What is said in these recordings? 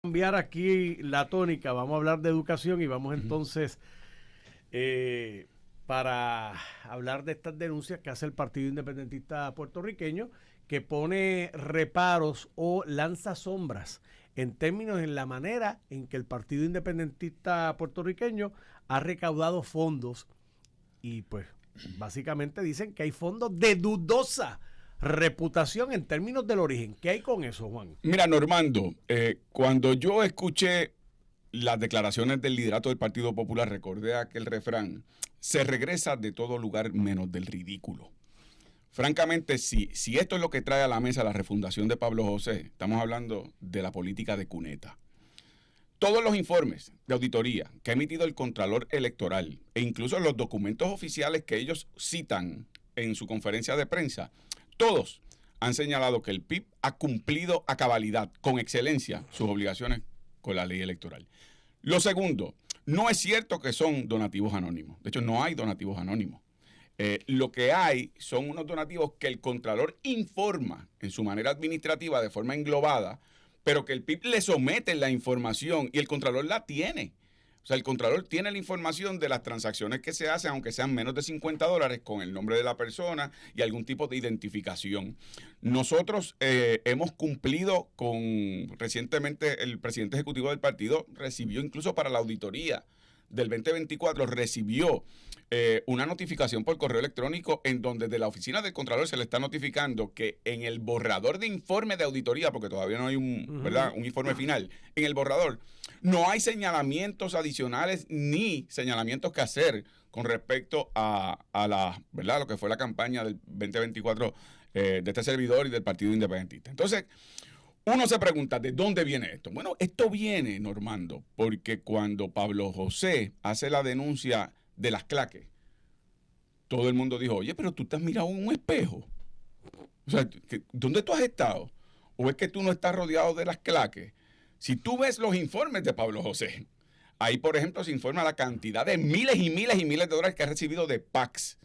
Cambiar aquí la tónica, vamos a hablar de educación y vamos entonces para hablar de estas denuncias que hace el Partido Independentista Puertorriqueño, que pone reparos o lanza sombras en términos en la manera en que el Partido Independentista Puertorriqueño ha recaudado fondos y pues básicamente dicen que hay fondos de dudosa reputación en términos del origen. ¿Qué hay con eso, Juan? Mira, Normando, cuando yo escuché las declaraciones del liderato del Partido Popular, recordé aquel refrán: se regresa de todo lugar menos del ridículo. Francamente, si esto es lo que trae a la mesa la refundación de Pablo José, estamos hablando de la política de cuneta. Todos los informes de auditoría que ha emitido el Contralor Electoral e incluso los documentos oficiales que ellos citan en su conferencia de prensa, todos han señalado que el PIB ha cumplido a cabalidad, con excelencia, sus obligaciones con la ley electoral. Lo segundo, no es cierto que son donativos anónimos. De hecho, no hay donativos anónimos. Lo que hay son unos donativos que el Contralor informa en su manera administrativa de forma englobada, pero que el PIB le somete la información y el Contralor la tiene. O sea, el Contralor tiene la información de las transacciones que se hacen, aunque sean menos de $50, con el nombre de la persona y algún tipo de identificación. Nosotros hemos cumplido recientemente el presidente ejecutivo del partido recibió incluso para la auditoría del 2024, recibió una notificación por correo electrónico en donde de la oficina del Contralor se le está notificando que en el borrador de informe de auditoría, porque todavía no hay un informe final, en el borrador no hay señalamientos adicionales ni señalamientos que hacer con respecto a lo que fue la campaña del 2024 de este servidor y del Partido Independentista. Entonces, uno se pregunta, ¿de dónde viene esto? Bueno, esto viene, Normando, porque cuando Pablo José hace la denuncia de las claques, todo el mundo dijo, oye, pero tú te has mirado en un espejo. O sea, ¿dónde tú has estado? ¿O es que tú no estás rodeado de las claques? Si tú ves los informes de Pablo José, ahí, por ejemplo, se informa la cantidad de miles y miles y miles de dólares que ha recibido de PACs.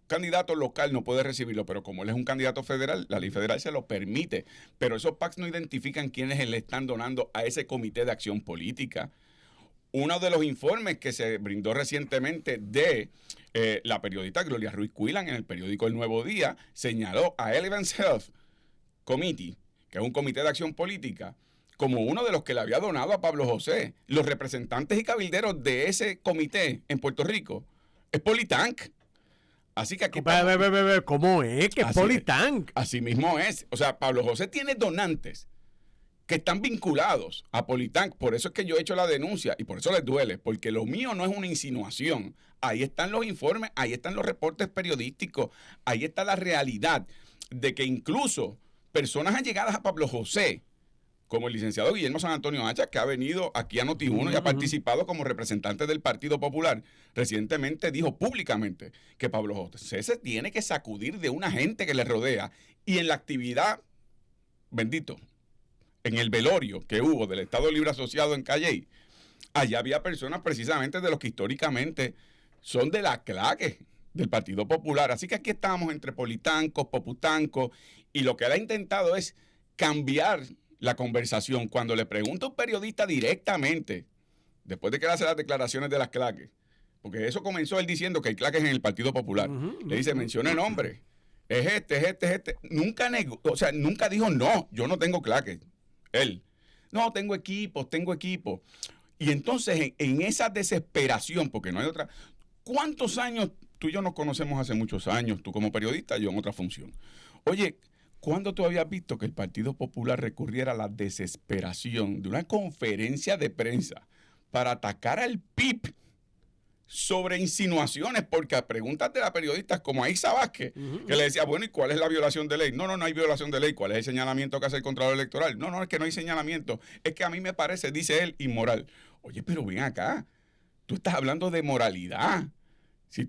Candidato local no puede recibirlo, pero como él es un candidato federal, la ley federal se lo permite. Pero esos PACs no identifican quiénes le están donando a ese comité de acción política. Uno de los informes que se brindó recientemente de la periodista Gloria Ruiz Cuilan en el periódico El Nuevo Día señaló a Elevance Health Committee, que es un comité de acción política, como uno de los que le había donado a Pablo José. Los representantes y cabilderos de ese comité en Puerto Rico es Politank. Así que aquí ¿cómo es? ¿Que es Politank? Así mismo es. O sea, Pablo José tiene donantes que están vinculados a Politank. Por eso es que yo he hecho la denuncia y por eso les duele, porque lo mío no es una insinuación. Ahí están los informes, ahí están los reportes periodísticos, ahí está la realidad de que incluso personas allegadas a Pablo José, como el licenciado Guillermo San Antonio Hacha, que ha venido aquí a Noti1 y ha participado como representante del Partido Popular, recientemente dijo públicamente que Pablo José se tiene que sacudir de una gente que le rodea. Y en la actividad, bendito, en el velorio que hubo del Estado Libre Asociado en Calley, allá había personas precisamente de los que históricamente son de la claque del Partido Popular. Así que aquí estamos entre politancos, poputancos, y lo que él ha intentado es cambiar la conversación. Cuando le pregunta a un periodista directamente, después de que él hace las declaraciones de las claques, porque eso comenzó él diciendo que hay claques en el Partido Popular, le dice, menciona el nombre, es este. Nunca negó, o sea, nunca dijo, no, yo no tengo claques. Él, no, tengo equipos. Y entonces, en esa desesperación, porque no hay otra, ¿cuántos años? Tú y yo nos conocemos hace muchos años, tú como periodista, yo en otra función. Oye, ¿cuándo tú habías visto que el Partido Popular recurriera a la desesperación de una conferencia de prensa para atacar al PIB sobre insinuaciones? Porque a preguntas de la periodista como a Isa Vázquez, que le decía, bueno, ¿y cuál es la violación de ley? No hay violación de ley. ¿Cuál es el señalamiento que hace el Contralor Electoral? No, es que no hay señalamiento. Es que a mí me parece, dice él, inmoral. Oye, pero ven acá, tú estás hablando de moralidad. Si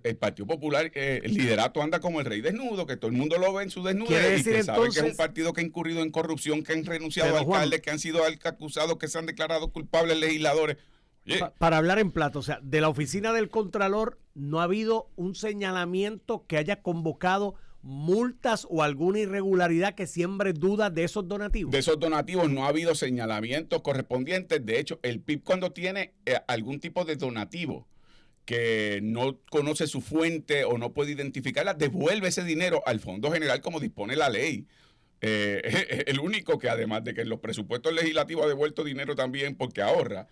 el Partido Popular, el liderato anda como el rey desnudo, que todo el mudo lo ve en su desnudez y que sabe que es un partido que ha incurrido en corrupción, que han renunciado a alcaldes, que han sido acusados, que se han declarado culpables legisladores. Para hablar en plata, o sea, de la oficina del Contralor no ha habido un señalamiento que haya convocado multas o alguna irregularidad que siembre dudas de esos donativos? De esos donativos no ha habido señalamientos correspondientes. De hecho, el PIB cuando tiene algún tipo de donativo que no conoce su fuente o no puede identificarla, devuelve ese dinero al Fondo General como dispone la ley. El único que además de que en los presupuestos legislativos ha devuelto dinero también porque ahorra.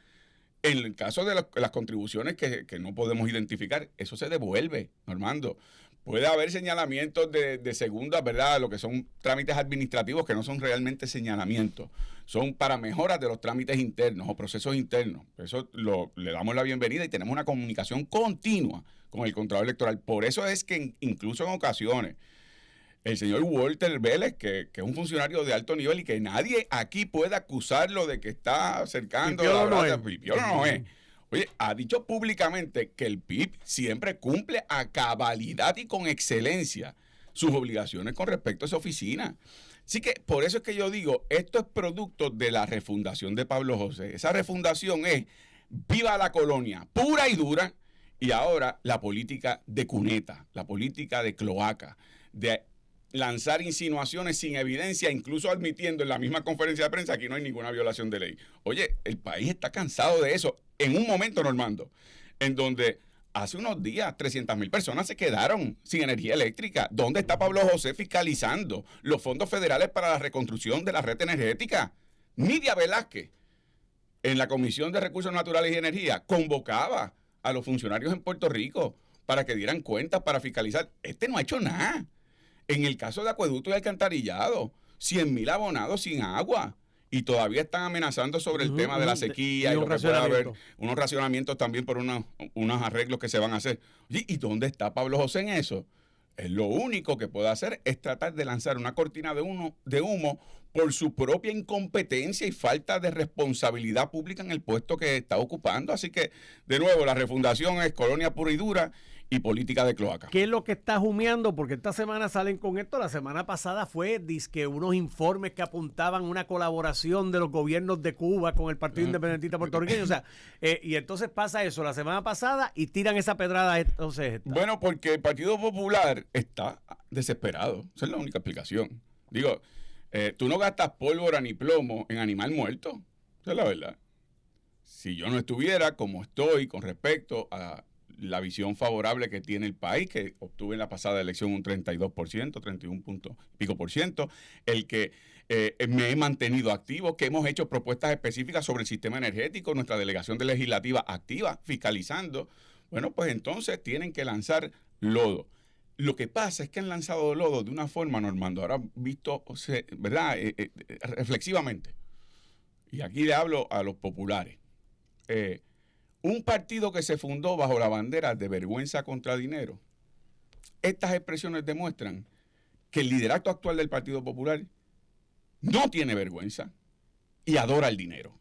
En el caso de las contribuciones que no podemos identificar, eso se devuelve, Normando. Puede haber señalamientos de segunda, ¿verdad? Lo que son trámites administrativos que no son realmente señalamientos. Son para mejoras de los trámites internos o procesos internos. Eso le damos la bienvenida y tenemos una comunicación continua con el Contralor Electoral. Por eso es que incluso en ocasiones el señor Walter Vélez, que es un funcionario de alto nivel y que nadie aquí puede acusarlo de que está acercando Pipiolo la no verdad, es. Pipiolo no es. Oye, ha dicho públicamente que el PIB siempre cumple a cabalidad y con excelencia sus obligaciones con respecto a esa oficina. Así que por eso es que yo digo, esto es producto de la refundación de Pablo José. Esa refundación es viva la colonia, pura y dura, y ahora la política de cuneta, la política de cloaca, de lanzar insinuaciones sin evidencia, incluso admitiendo en la misma conferencia de prensa que aquí no hay ninguna violación de ley. Oye, el país está cansado de eso. En un momento, Normando, en donde hace unos días 300,000 personas se quedaron sin energía eléctrica. ¿Dónde está Pablo José fiscalizando los fondos federales para la reconstrucción de la red energética? Nidia Velázquez, en la Comisión de Recursos Naturales y Energía, convocaba a los funcionarios en Puerto Rico para que dieran cuentas, para fiscalizar. No ha hecho nada. En el caso de acueducto y alcantarillado, 100,000 abonados sin agua. Y todavía están amenazando sobre el tema de la sequía y lo que puede haber, unos racionamientos también por unos arreglos que se van a hacer. Oye, ¿y dónde está Pablo José en eso? Lo único que puede hacer es tratar de lanzar una cortina de humo por su propia incompetencia y falta de responsabilidad pública en el puesto que está ocupando. Así que, de nuevo, la refundación es colonia pura y dura y política de cloaca. ¿Qué es lo que está humeando? Porque esta semana salen con esto. La semana pasada fue dizque unos informes que apuntaban una colaboración de los gobiernos de Cuba con el Partido Independentista Puertorriqueño. O sea, y entonces pasa eso la semana pasada y tiran esa pedrada. Entonces, bueno, porque el Partido Popular está desesperado. Esa es la única explicación. Digo, tú no gastas pólvora ni plomo en animal muerto. Esa es la verdad. Si yo no estuviera como estoy con respecto a la visión favorable que tiene el país, que obtuve en la pasada elección un 32%, 31 punto pico por ciento, el que me he mantenido activo, que hemos hecho propuestas específicas sobre el sistema energético, nuestra delegación de legislativa activa, fiscalizando, bueno, pues entonces tienen que lanzar lodo. Lo que pasa es que han lanzado lodo de una forma, Normando, ahora visto, ¿verdad? Reflexivamente. Y aquí le hablo a los populares. Un partido que se fundó bajo la bandera de vergüenza contra dinero. Estas expresiones demuestran que el liderato actual del Partido Popular no tiene vergüenza y adora el dinero.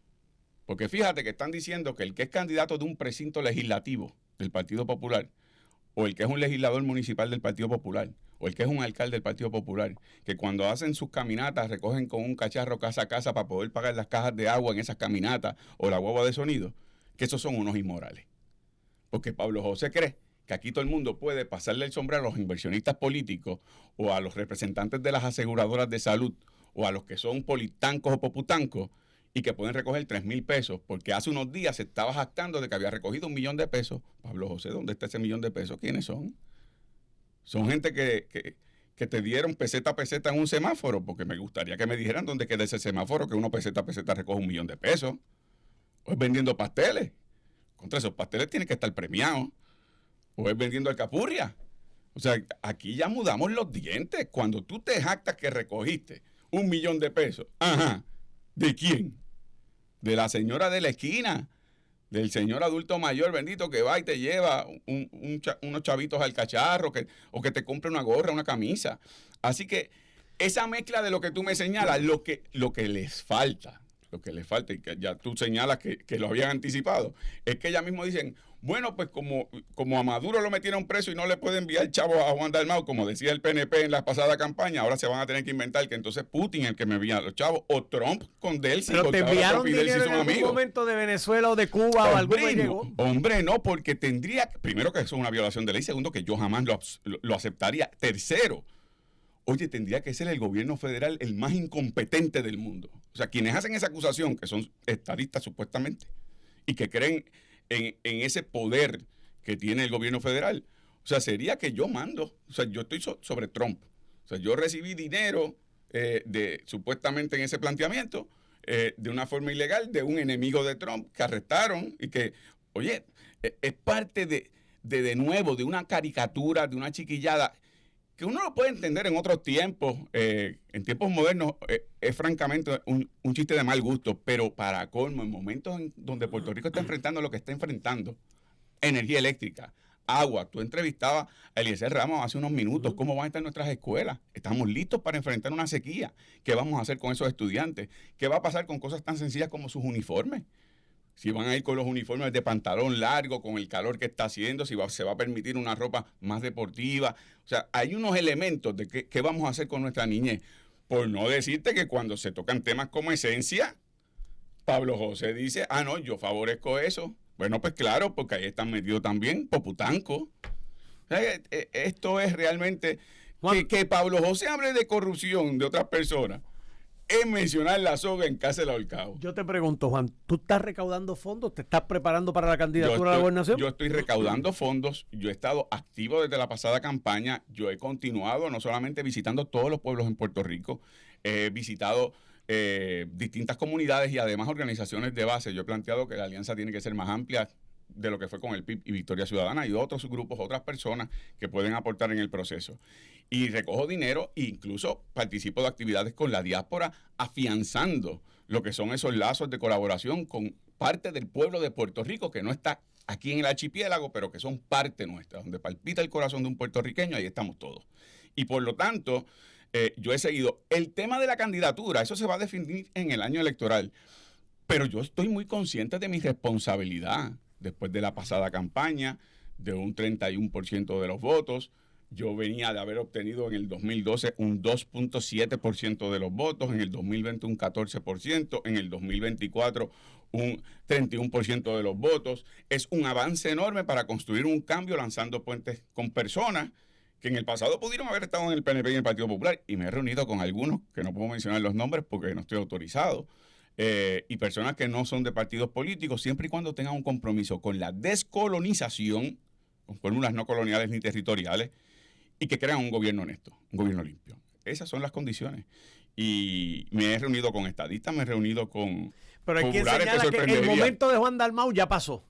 Porque fíjate que están diciendo que el que es candidato de un precinto legislativo del Partido Popular, o el que es un legislador municipal del Partido Popular, o el que es un alcalde del Partido Popular, que cuando hacen sus caminatas recogen con un cacharro casa a casa para poder pagar las cajas de agua en esas caminatas o la guagua de sonido, que esos son unos inmorales. Porque Pablo José cree que aquí todo el mundo puede pasarle el sombrero a los inversionistas políticos o a los representantes de las aseguradoras de salud o a los que son politancos o poputancos y que pueden recoger 3,000 pesos, porque hace unos días se estaba jactando de que había recogido 1,000,000 de pesos. Pablo José, ¿dónde está ese 1,000,000 de pesos? ¿Quiénes son? Son gente que te dieron peseta a peseta en un semáforo, porque me gustaría que me dijeran dónde queda ese semáforo, que uno peseta a peseta recoge 1,000,000 de pesos. O es vendiendo pasteles. Contra esos pasteles tienen que estar premiados. O es vendiendo alcapurria. O sea, aquí ya mudamos los dientes. Cuando tú te jactas que recogiste 1,000,000 de pesos. Ajá. ¿De quién? De la señora de la esquina. Del señor adulto mayor, bendito, que va y te lleva unos chavitos al cacharro, o que te compre una gorra, una camisa. Así que esa mezcla de lo que tú me señalas, lo que les falta, y que ya tú señalas que lo habían anticipado, es que ellas mismas dicen, bueno, pues como a Maduro lo metieron preso y no le pueden enviar chavos a Juan Dalmau, como decía el PNP en la pasada campaña, ahora se van a tener que inventar que entonces Putin es el que me envía a los chavos, o Trump con Delcy. Pero te enviaron dinero en algún momento de Venezuela o de Cuba o algún llegó. Hombre, no, porque primero que eso es una violación de ley, segundo que yo jamás lo aceptaría, tercero, oye, tendría que ser el gobierno federal el más incompetente del mundo. O sea, quienes hacen esa acusación, que son estadistas supuestamente, y que creen en ese poder que tiene el gobierno federal, o sea, sería que yo mando, o sea, yo estoy sobre Trump. O sea, yo recibí dinero supuestamente en ese planteamiento, de una forma ilegal, de un enemigo de Trump que arrestaron y que, oye, es parte de nuevo, de una caricatura, de una chiquillada, que uno lo puede entender en otros tiempos, en tiempos modernos, es francamente un chiste de mal gusto, pero para colmo, en momentos donde Puerto Rico está enfrentando lo que está enfrentando, energía eléctrica, agua. Tú entrevistabas a Eliezer Ramos hace unos minutos. ¿Cómo van a estar nuestras escuelas? Estamos listos para enfrentar una sequía. ¿Qué vamos a hacer con esos estudiantes? ¿Qué va a pasar con cosas tan sencillas como sus uniformes? Si van a ir con los uniformes de pantalón largo, con el calor que está haciendo, si se va a permitir una ropa más deportiva. O sea, hay unos elementos de qué vamos a hacer con nuestra niñez. Por no decirte que cuando se tocan temas como esencia, Pablo José dice, no, yo favorezco eso. Bueno, pues claro, porque ahí están metidos también Poputanco. Esto es realmente... Que Pablo José hable de corrupción de otras personas es mencionar la soga en casa del ahorcado. Yo te pregunto, Juan, ¿tú estás recaudando fondos? ¿Te estás preparando para la candidatura a la gobernación? Yo estoy recaudando fondos. Yo he estado activo desde la pasada campaña. Yo he continuado no solamente visitando todos los pueblos en Puerto Rico, he visitado distintas comunidades y además organizaciones de base. Yo he planteado que la alianza tiene que ser más amplia de lo que fue con el PIB y Victoria Ciudadana y otros grupos, otras personas que pueden aportar en el proceso. Y recojo dinero e incluso participo de actividades con la diáspora, afianzando lo que son esos lazos de colaboración con parte del pueblo de Puerto Rico que no está aquí en el archipiélago, pero que son parte nuestra, donde palpita el corazón de un puertorriqueño, ahí estamos todos. Y por lo tanto, yo he seguido. El tema de la candidatura, eso se va a definir en el año electoral, pero yo estoy muy consciente de mi responsabilidad. Después de la pasada campaña, de un 31% de los votos, yo venía de haber obtenido en el 2012 un 2.7% de los votos, en el 2020 un 14%, en el 2024 un 31% de los votos. Es un avance enorme para construir un cambio lanzando puentes con personas que en el pasado pudieron haber estado en el PNP y en el Partido Popular, y me he reunido con algunos, que no puedo mencionar los nombres porque no estoy autorizado, y personas que no son de partidos políticos, siempre y cuando tengan un compromiso con la descolonización, con fórmulas no coloniales ni territoriales, y que crean un gobierno honesto, un gobierno limpio. Esas son las condiciones. Y me he reunido con estadistas, me he reunido con... Pero hay que señalar que el momento de Juan Dalmau ya pasó.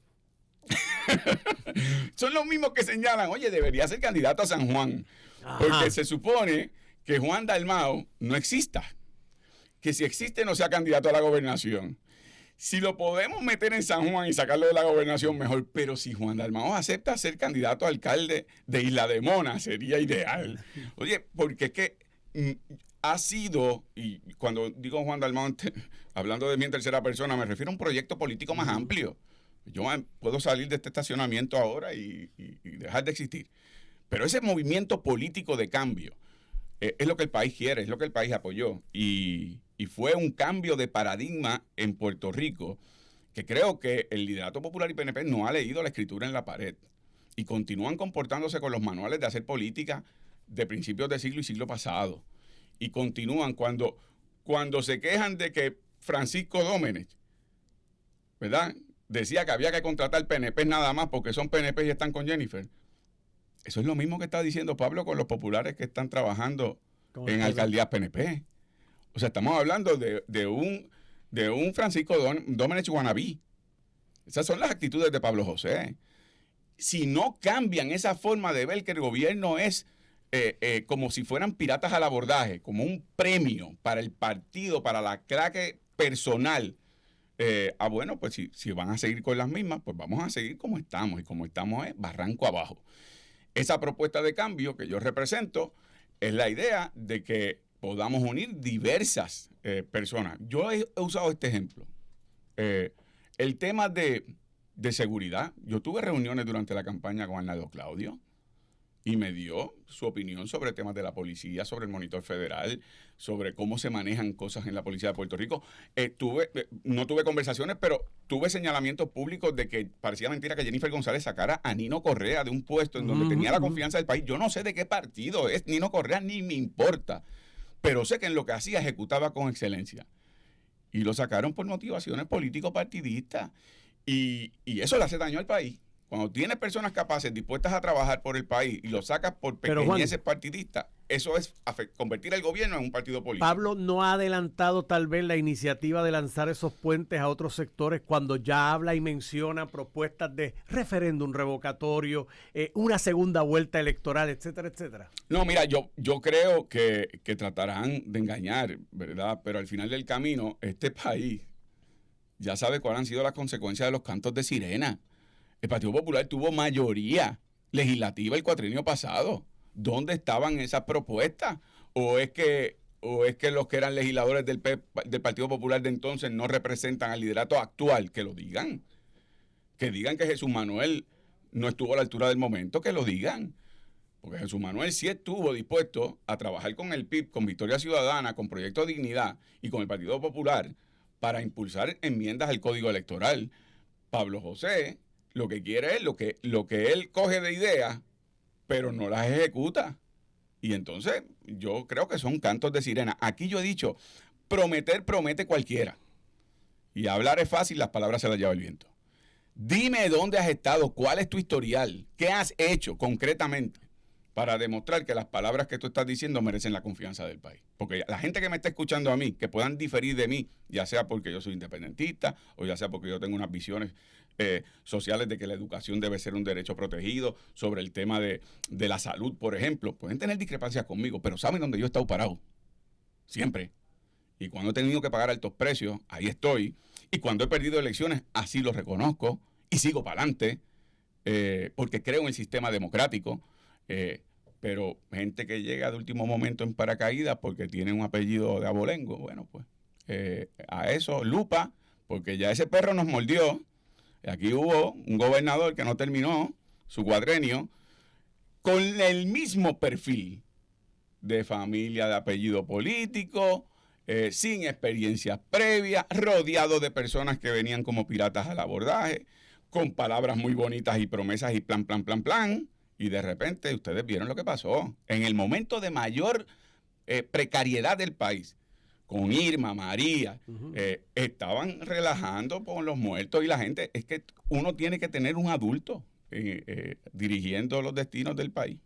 Son los mismos que señalan, oye, debería ser candidato a San Juan. Ajá. Porque se supone que Juan Dalmau no exista. Que si existe no sea candidato a la gobernación. Si lo podemos meter en San Juan y sacarlo de la gobernación, mejor. Pero si Juan Dalmau acepta ser candidato a alcalde de Isla de Mona, sería ideal. Oye, porque es que ha sido, y cuando digo Juan Dalmau, hablando de mí en tercera persona, me refiero a un proyecto político más amplio. Yo puedo salir de este estacionamiento ahora y dejar de existir. Pero ese movimiento político de cambio es lo que el país quiere, es lo que el país apoyó. Y fue un cambio de paradigma en Puerto Rico que creo que el liderato popular y PNP no ha leído la escritura en la pared. Y continúan comportándose con los manuales de hacer política de principios de siglo y siglo pasado. Y continúan cuando se quejan de que Francisco Domenech, ¿verdad?, decía que había que contratar PNP nada más porque son PNP y están con Jennifer. Eso es lo mismo que está diciendo Pablo con los populares que están trabajando en alcaldías PNP. O sea, estamos hablando de un Francisco Domenech wannabe. Esas son las actitudes de Pablo José. Si no cambian esa forma de ver que el gobierno es como si fueran piratas al abordaje, como un premio para el partido, para la claque personal, bueno, pues si van a seguir con las mismas, pues vamos a seguir como estamos. Y como estamos es barranco abajo. Esa propuesta de cambio que yo represento es la idea de que podamos unir diversas personas. Yo he usado este ejemplo. El tema de seguridad. Yo tuve reuniones durante la campaña con Arnaldo Claudio y me dio su opinión sobre temas de la policía, sobre el monitor federal, sobre cómo se manejan cosas en la policía de Puerto Rico. No tuve conversaciones, pero tuve señalamientos públicos de que parecía mentira que Jennifer González sacara a Nino Correa de un puesto en donde tenía la confianza del país. Yo no sé de qué partido es Nino Correa, ni me importa, pero sé que en lo que hacía ejecutaba con excelencia. Y lo sacaron por motivaciones político-partidistas. Y eso le hace daño al país. Cuando tienes personas capaces, dispuestas a trabajar por el país y lo sacas por pequeñeces partidistas, eso es convertir al gobierno en un partido político. Pablo no ha adelantado tal vez la iniciativa de lanzar esos puentes a otros sectores cuando ya habla y menciona propuestas de referéndum revocatorio, una segunda vuelta electoral, etcétera, etcétera. No, mira, yo creo que tratarán de engañar, ¿verdad? Pero al final del camino, este país ya sabe cuáles han sido las consecuencias de los cantos de sirena. El Partido Popular tuvo mayoría legislativa el cuatrienio pasado. ¿Dónde estaban esas propuestas? ¿O es que los que eran legisladores del Partido Popular de entonces no representan al liderato actual? Que lo digan. Que digan que Jesús Manuel no estuvo a la altura del momento, que lo digan. Porque Jesús Manuel sí estuvo dispuesto a trabajar con el PIB, con Victoria Ciudadana, con Proyecto Dignidad y con el Partido Popular para impulsar enmiendas al Código Electoral. Pablo José lo que quiere es lo que él coge de ideas, pero no las ejecuta. Y entonces yo creo que son cantos de sirena. Aquí yo he dicho, prometer promete cualquiera. Y hablar es fácil, las palabras se las lleva el viento. Dime dónde has estado, cuál es tu historial, qué has hecho concretamente para demostrar que las palabras que tú estás diciendo merecen la confianza del país. Porque la gente que me está escuchando a mí, que puedan diferir de mí, ya sea porque yo soy independentista o ya sea porque yo tengo unas visiones sociales de que la educación debe ser un derecho protegido, sobre el tema de la salud, por ejemplo, pueden tener discrepancias conmigo, pero saben dónde yo he estado parado. Siempre. Y cuando he tenido que pagar altos precios, ahí estoy. Y cuando he perdido elecciones, así lo reconozco y sigo para adelante, porque creo en el sistema democrático. Pero gente que llega de último momento en paracaídas porque tiene un apellido de abolengo, bueno, pues a eso lupa, porque ya ese perro nos mordió. Aquí hubo un gobernador que no terminó su cuatrenio con el mismo perfil de familia de apellido político, sin experiencias previas, rodeado de personas que venían como piratas al abordaje, con palabras muy bonitas y promesas y plan. Y de repente ustedes vieron lo que pasó. En el momento de mayor precariedad del país, con Irma, María, estaban relajando con los muertos y la gente. Es que uno tiene que tener un adulto dirigiendo los destinos del país.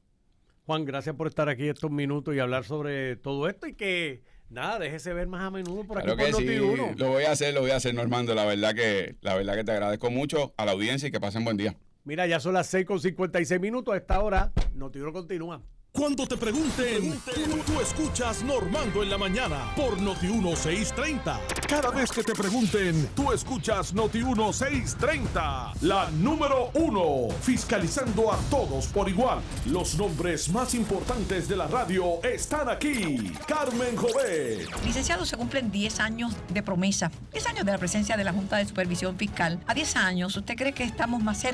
Juan, gracias por estar aquí estos minutos y hablar sobre todo esto y que, nada, déjese ver más a menudo por aquí por Noti1. Sí, lo voy a hacer, Normando. La verdad que te agradezco mucho a la audiencia y que pasen buen día. Mira, ya son las 6:56. A esta hora, Noti1 continúa. Cuando te pregunten, tú escuchas Normando en la mañana por Noti1 630. Cada vez que te pregunten, tú escuchas Noti1 630. La número 1, fiscalizando a todos por igual. Los nombres más importantes de la radio están aquí. Carmen Jovet. Licenciado, se cumplen 10 años de promesa, 10 años de la presencia de la Junta de Supervisión Fiscal. A 10 años, ¿usted cree que estamos más cerca